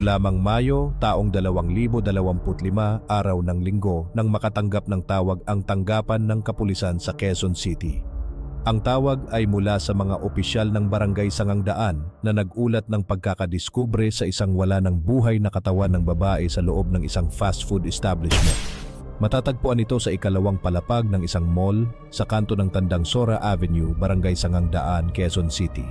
Lamang Mayo, taong 2025, araw ng Linggo, nang makatanggap ng tawag ang tanggapan ng kapulisan sa Quezon City. Ang tawag ay mula sa mga opisyal ng Barangay Sangangdaan na nagulat ng pagkakadiskubre sa isang wala ng buhay na katawan ng babae sa loob ng isang fast food establishment. Matatagpuan ito sa ikalawang palapag ng isang mall sa kanto ng Tandang Sora Avenue, Barangay Sangangdaan, Quezon City.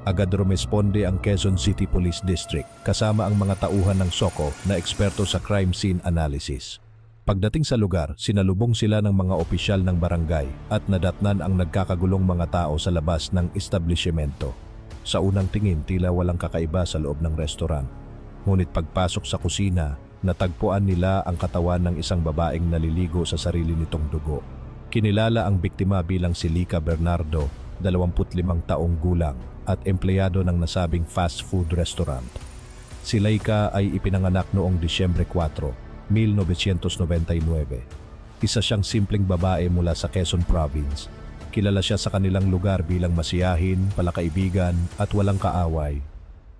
Agad rumesponde ang Quezon City Police District kasama ang mga tauhan ng SOCO na eksperto sa crime scene analysis. Pagdating sa lugar, sinalubong sila ng mga opisyal ng barangay at nadatnan ang nagkakagulong mga tao sa labas ng establishmento. Sa unang tingin, tila walang kakaiba sa loob ng restaurant. Ngunit pagpasok sa kusina, natagpuan nila ang katawan ng isang babaeng naliligo sa sarili nitong dugo. Kinilala ang biktima bilang si Lica Bernardo, 25 taong gulang, at empleyado ng nasabing fast food restaurant. Si Lica ay ipinanganak noong Disyembre 4, 1999. Isa siyang simpleng babae mula sa Quezon Province. Kilala siya sa kanilang lugar bilang masiyahin, palakaibigan at walang kaaway.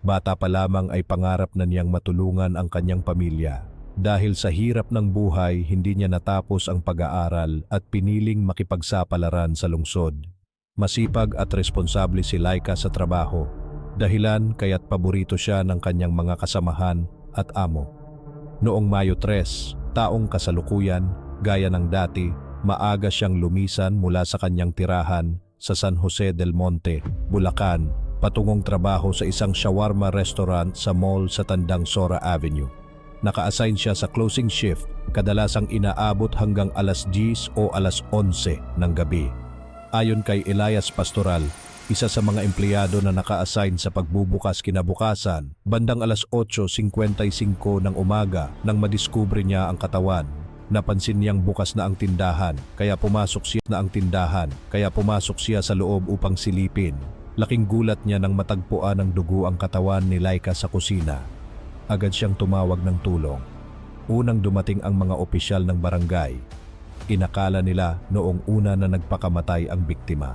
Bata pa lamang ay pangarap na niyang matulungan ang kanyang pamilya. Dahil sa hirap ng buhay, hindi niya natapos ang pag-aaral at piniling makipagsapalaran sa lungsod. Masipag at responsable si Lica sa trabaho, dahilan kaya't paborito siya ng kanyang mga kasamahan at amo. Noong Mayo 3, taong kasalukuyan, gaya ng dati, maaga siyang lumisan mula sa kanyang tirahan sa San Jose del Monte, Bulacan, patungong trabaho sa isang shawarma restaurant sa mall sa Tandang Sora Avenue. Naka-assign siya sa closing shift, kadalasang inaabot hanggang alas 10 o alas 11 ng gabi. Ayon kay Elias Pastoral, isa sa mga empleyado na naka-assign sa pagbubukas kinabukasan, bandang alas 8:55 ng umaga nang madiskubre niya ang katawan. Napansin niyang bukas na ang tindahan, kaya pumasok siya sa loob upang silipin. Laking gulat niya nang matagpuan ng dugo ang katawan ni Lica sa kusina. Agad siyang tumawag ng tulong. Unang dumating ang mga opisyal ng barangay. Inakala nila noong una na nagpakamatay ang biktima.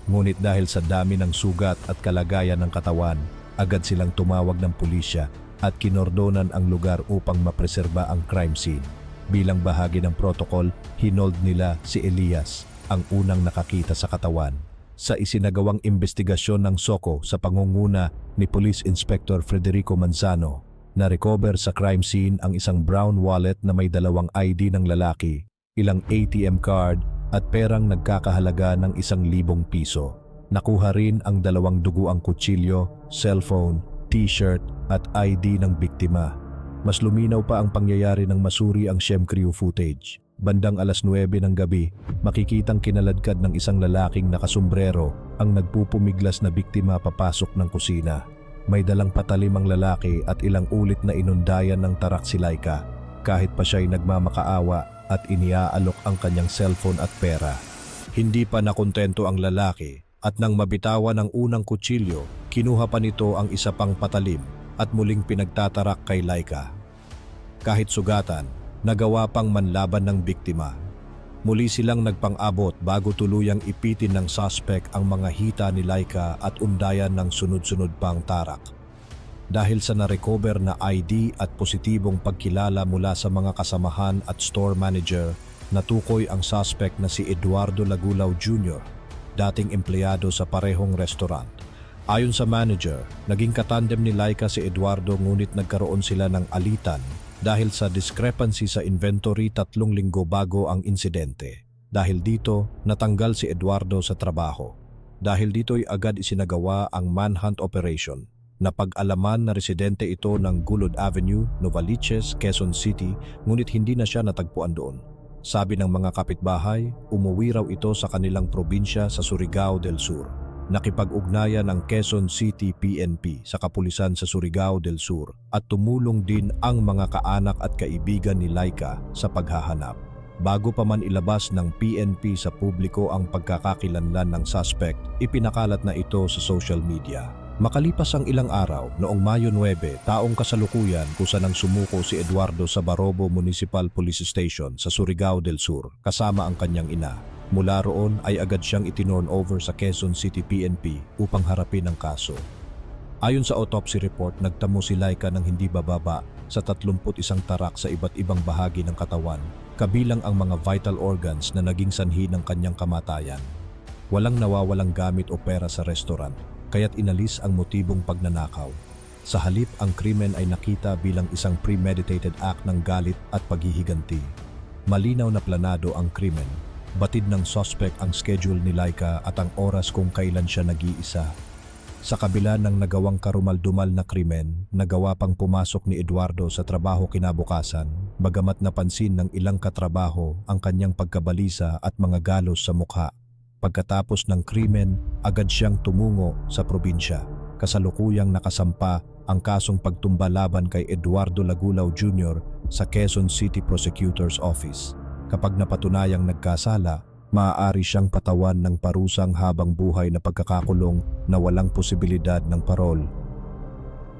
Ngunit dahil sa dami ng sugat at kalagayan ng katawan, agad silang tumawag ng pulisya at kinordonan ang lugar upang mapreserba ang crime scene. Bilang bahagi ng protocol, hinold nila si Elias, ang unang nakakita sa katawan. Sa isinagawang investigasyon ng SOCO sa pangunguna ni Police Inspector Frederico Manzano, na-recover sa crime scene ang isang brown wallet na may 2 ID ng lalaki, ilang ATM card at perang nagkakahalaga ng 1,000 piso. Nakuha rin ang 2 duguang kutsilyo, cellphone, t-shirt at ID ng biktima. Mas luminaw pa ang pangyayari nang masuri ang SHEM-CREO footage. Bandang alas 9 ng gabi, makikitang kinaladkad ng isang lalaking nakasombrero ang nagpupumiglas na biktima papasok ng kusina. May dalang patalim ang lalaki at ilang ulit na inundayan ng tarak si Lica. Kahit pa siya'y nagmamakaawa at iniaalok ang kanyang cellphone at pera. Hindi pa nakontento ang lalaki at nang mabitawan ang unang kutsilyo, kinuha pa nito ang isa pang patalim at muling pinagtatarak kay Lica. Kahit sugatan, nagawa pang manlaban ng biktima. Muli silang nagpang-abot bago tuluyang ipitin ng suspect ang mga hita ni Lica at undayan ng sunod-sunod pang tarak. Dahil sa na-recover na ID at positibong pagkilala mula sa mga kasamahan at store manager, natukoy ang suspect na si Eduardo Lagulaw Jr., dating empleyado sa parehong restaurant. Ayon sa manager, naging katandem ni Lica si Eduardo ngunit nagkaroon sila ng alitan dahil sa discrepancy sa inventory 3 linggo bago ang insidente. Dahil dito, natanggal si Eduardo sa trabaho. Dahil dito'y agad isinagawa ang manhunt operation. Napag-alaman na residente ito ng Gulod Avenue, Novaliches, Quezon City, ngunit hindi na siya natagpuan doon. Sabi ng mga kapitbahay, umuwi raw ito sa kanilang probinsya sa Surigao del Sur. Nakipag-ugnayan ang Quezon City PNP sa kapulisan sa Surigao del Sur at tumulong din ang mga kaanak at kaibigan ni Lica sa paghahanap. Bago pa man ilabas ng PNP sa publiko ang pagkakakilanlan ng suspect, ipinakalat na ito sa social media. Makalipas ang ilang araw, noong Mayo 9, taong kasalukuyan kusa nang sumuko si Eduardo sa Barobo Municipal Police Station sa Surigao del Sur kasama ang kanyang ina. Mula roon ay agad siyang itinurn over sa Quezon City PNP upang harapin ang kaso. Ayon sa autopsy report, nagtamo si Laika ng hindi bababa sa 31 tarak sa iba't ibang bahagi ng katawan, kabilang ang mga vital organs na naging sanhi ng kanyang kamatayan. Walang nawawalang gamit o pera sa restaurant, kaya't inalis ang motibong pagnanakaw. Sa halip, ang krimen ay nakita bilang isang premeditated act ng galit at paghihiganti. Malinaw na planado ang krimen. Batid ng suspect ang schedule ni Laika at ang oras kung kailan siya nag-iisa. Sa kabila ng nagawang karumaldumal na krimen, nagawa pang pumasok ni Eduardo sa trabaho kinabukasan, bagamat napansin ng ilang katrabaho ang kanyang pagkabalisa at mga galos sa mukha. Pagkatapos ng krimen, agad siyang tumungo sa probinsya. Kasalukuyang nakasampa ang kasong pagtumba laban kay Eduardo Lagulaw Jr. sa Quezon City Prosecutor's Office. Kapag napatunayang nagkasala, maaari siyang patawan ng parusang habang buhay na pagkakakulong na walang posibilidad ng parol.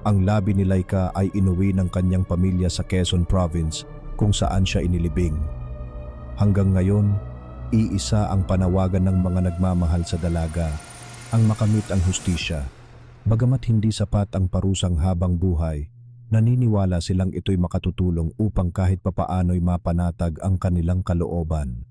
Ang labi ni Laika ay inuwi ng kanyang pamilya sa Quezon Province kung saan siya inilibing. Hanggang ngayon, iisa ang panawagan ng mga nagmamahal sa dalaga, ang makamit ang hustisya. Bagamat hindi sapat ang parusang habang buhay, naniniwala silang ito'y makatutulong upang kahit papaano'y mapanatag ang kanilang kalooban.